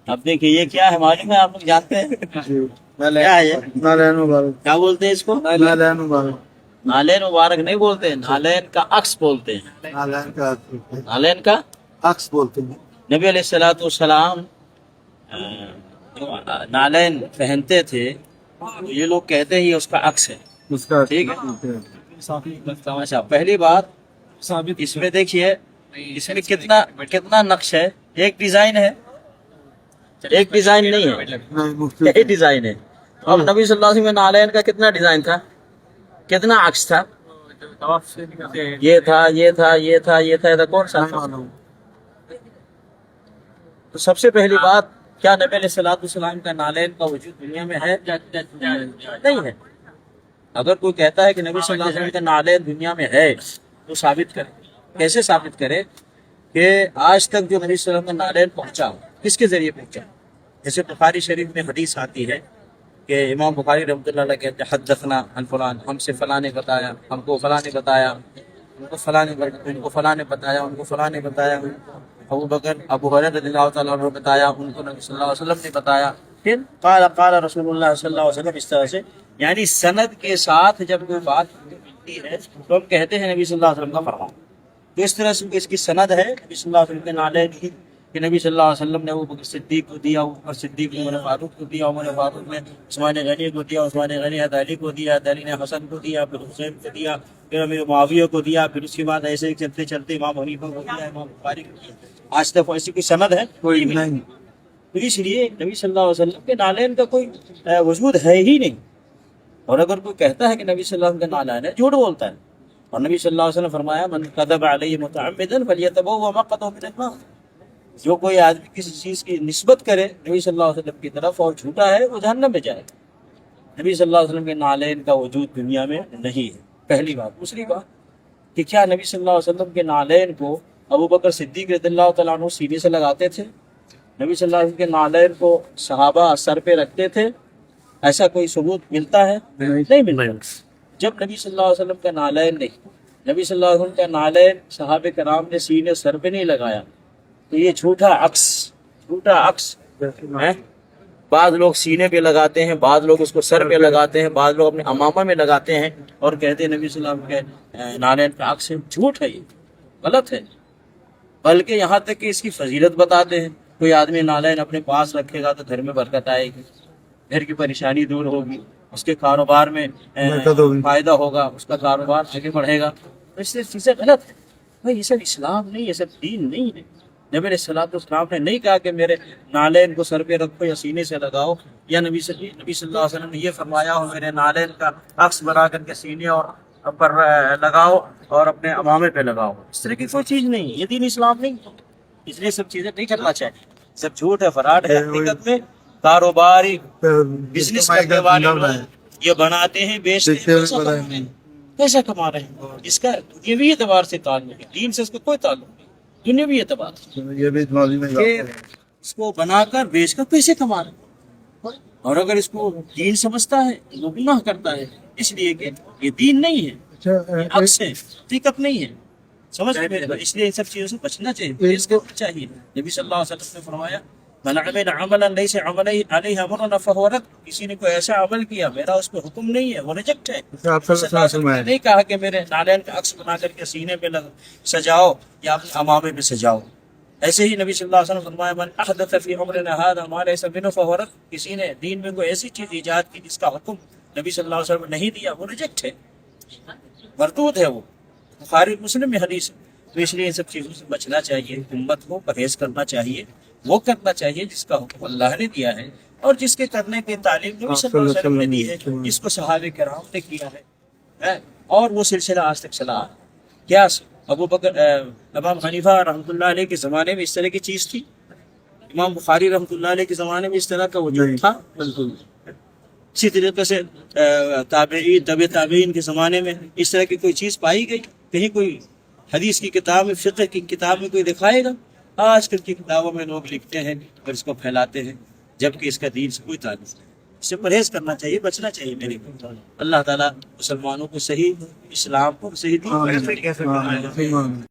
اب دیکھیے یہ کیا ہے معلوم ہے، آپ لوگ جانتے ہیں کیا ہے یہ؟ نالین مبارک، کیا بولتے ہیں اس کو؟ نالین مبارک، نالین مبارک نہیں بولتے ہیں، نالین کا عکس بولتے ہیں، نالین کا نالین کا عکس بولتے ہیں۔ نبی علیہ الصلوۃ والسلام جو نالین پہنتے تھے یہ لوگ کہتے ہیں یہ اس کا عکس ہے، اس کا ٹھیک ہے۔ تماشا پہلی بات اس میں دیکھیے اس میں کتنا نقش ہے، ایک ڈیزائن ہے، ایک ڈیزائن نہیں ہے، نہیں، مختلف یہی ڈیزائن ہے۔ اب نبی صلی اللہ علیہ وسلم میں نالین کا کتنا ڈیزائن تھا، کتنا عکس تھا، یہ تھا یہ تھا یہ تھا یہ تھا، یہ تھا، کون سا نہیں تھا؟ معلوم۔ تو سب سے پہلی بات کیا نبی علیہ الصلوۃ والسلام کا نالین کا وجود دنیا میں ہے؟ نہیں ہے۔ اگر کوئی کہتا ہے کہ نبی صلی اللہ علیہ وسلم کا نالین دنیا میں ہے تو ثابت کرے۔ کیسے ثابت کرے؟ کہ آج تک جو نبی صلی اللہ علیہ وسلم کا نالین پہنچا کس کے ذریعے پہنچا؟ جیسے بخاری شریف میں حدیث آتی ہے کہ امام بخاری رحمۃ اللہ علیہ کہتے ہیں حدثنا عن فلان، ہم سے فلاں نے بتایا، ہم کو فلاں نے بتایا، ان کو فلاں نے بتایا، ان کو فلاں نے بتایا، ابو بکر ابو ہریرہ رضی اللہ تعالیٰ عنہ نے بتایا، ان کو نبی صلی اللہ علیہ وسلم نے بتایا، پھر قال رسول اللہ صلی اللہ علیہ وسلم، اس طرح سے یعنی سند کے ساتھ جب کوئی بات ملتی ہے تو ہم کہتے ہیں نبی صلی اللہ علیہ وسلم کا فرمان۔ تو اس طرح سے اس کی سند ہے نبی صلی اللہ علیہ وسلم کے نالین کی کہ نبی صلی اللہ علیہ وسلم نے ابو بکر صدیق کو دیا، ابو بکر صدیق نے عمر فاروق کو دیا، عمر فاروق نے عثمان غنی کو دیا، عثمان غنی نے علی کو دیا، علی نے حسن کو دیا، پھر حسین کو دیا، پھر امیر معاویہ کو دیا، پھر اس کے بعد ایسے چلتے چلتے امام حنیفہ کو دیا، امام بخاری کو دیا۔ آج تک ایسی کوئی سند ہے کوئی نہیں، تو اس لیے نبی صلی اللہ علیہ وسلم کے نالین کا کوئی وجود ہے ہی نہیں۔ اور اگر کوئی کہتا ہے کہ نبی صلی اللہ علیہ وسلم کا نالین ہے، جھوٹ بولتا ہے۔ اور نبی صلی اللہ علیہ وسلم فرمایا من کذب علی متعمدا فلیتبوأ مقعده من النار، جو کوئی آدمی کسی چیز کی نسبت کرے نبی صلی اللہ علیہ وسلم کی طرف اور جھوٹا ہے وہ جہنم میں جائے۔ نبی صلی اللہ علیہ وسلم کے نالین کا وجود دنیا میں نہیں ہے، پہلی بات۔ دوسری بات کہ کیا نبی صلی اللہ علیہ وسلم کے نالین کو ابو بکر صدیق رضی اللہ تعالیٰ عنہ سینے سے لگاتے تھے؟ نبی صلی اللہ علیہ وسلم کے نالین کو صحابہ سر پہ رکھتے تھے؟ ایسا کوئی ثبوت ملتا ہے؟ نہیں ملتا۔ جب نبی صلی اللہ علیہ وسلم کا نالین نہیں، نبی صلی اللہ علیہ وسلم کا نالین صحابہ کرام نے سینے سر پہ نہیں لگایا تو یہ جھوٹا عکس ہے۔ بعض لوگ سینے پہ لگاتے ہیں، بعض لوگ اس کو سر پہ لگاتے ہیں، بعض لوگ اپنے امامہ میں لگاتے ہیں اور کہتے ہیں نبی صلی اللہ علیہ وسلم کے نالین کا عکس ہے۔ جھوٹ ہے، یہ غلط ہے۔ بلکہ یہاں تک کہ اس کی فضیلت بتاتے ہیں، کوئی آدمی نالین اپنے پاس رکھے گا تو گھر میں برکت آئے گی، گھر کی پریشانی دور ہوگی، اس کے کاروبار میں فائدہ ہوگا، اس کا کاروبار آگے بڑھے گا۔ تو اس سے چیزیں غلط ہے بھائی، یہ سب اسلام نہیں، یہ سب دین نہیں ہے۔ نبی علیہ الصلوۃ والسلام نے نہیں کہا کہ میرے نالین کو سر پہ رکھو یا سینے سے لگاؤ، یا نبی صلی اللہ علیہ وسلم نے یہ فرمایا ہو میرے نالین کا عکس بنا کر کے سینے اور پر لگاؤ اور اپنے امامے پہ لگاؤ۔ اس طرح کی کوئی چیز نہیں، یہ دین اسلام نہیں، اس لیے سب چیزیں نہیں کرنا چاہیے، سب جھوٹ ہے، فراڈ ہے۔ حقیقت میں کاروباری بزنس کرنے والے لوگ یہ بناتے ہیں، بیچتے ہیں، پیسہ کما رہے ہیں۔ اس کا دنیوی اعتبار سے تعلق ہے، دین سے اس کا کوئی تعلق نہیں، دنیوی اعتبار سے یہ بھی معلوم ہے۔ کہ اس کو بنا کر بیچ کر پیسے کما رہے ہیں، اور اگر اس کو دین سمجھتا ہے وہ گناہ کرتا ہے، اس لیے کہ یہ دین نہیں ہے، یہ عکس ہے، حقیقت نہیں ہے، سمجھ میں۔ اس لیے ان سب چیزوں سے بچنا چاہیے، پرہیز کرنا چاہیے۔ نبی صلی اللہ علیہ وسلم نے فرمایا من عمل عملا لیس علیہ امرنا فهو رد، کسی نے کوئی ایسا عمل کیا میرا اس پہ حکم نہیں ہے، وہ ریجیکٹ ہے۔ آپ صلی اللہ علیہ وسلم نے نہیں کہا کہ میرے نالین کا عکس بنا کر کے سینے پہ سجاؤ یا اپنے امامے پہ سجاؤ۔ ایسے ہی نبی صلی اللہ علیہ وسلم فرمایا من احدث فی امرنا هذا ما ليس منه فهو رد، کسی نے دین میں کوئی ایسی چیز ایجاد کی جس کا حکم نبی صلی اللہ علیہ وسلم نے نہیں دیا، وہ ریجیکٹ ہے، مردود ہے، وہ بخاری مسلم میں حدیث ہے۔ تو اس لیے ان سب چیزوں سے بچنا چاہیے، امت کو پرہیز کرنا چاہیے، وہ کرنا چاہیے جس کا حکم اللہ نے دیا ہے اور جس کے کرنے کی تعلیم نبی صلی اللہ علیہ وسلم نے دی ہے، جس کو صحابہ کرام نے کیا ہے، اور وہ سلسلہ آج تک چلا۔ کیا ابو بکر امام حنیفہ رحمۃ اللہ علیہ کے زمانے میں اس طرح کی چیز تھی؟ امام بخاری رحمۃ اللہ علیہ کے زمانے میں اس طرح کا وجود تھا؟ بالکل۔ اسی طریقے سے تابعین طب تابعین کے زمانے میں اس طرح کی کوئی چیز پائی گئی؟ کہیں کوئی حدیث کی کتاب میں، فقہ کی کتاب میں کوئی دکھائے گا؟ آج کل کی کتابوں میں لوگ لکھتے ہیں اور اس کو پھیلاتے ہیں، جبکہ اس کا دین سے کوئی تعلق نہیں۔ اس سے پرہیز کرنا چاہیے، بچنا چاہیے میرے کو۔ اللہ تعالیٰ مسلمانوں کو صحیح اسلام کو صحیح دین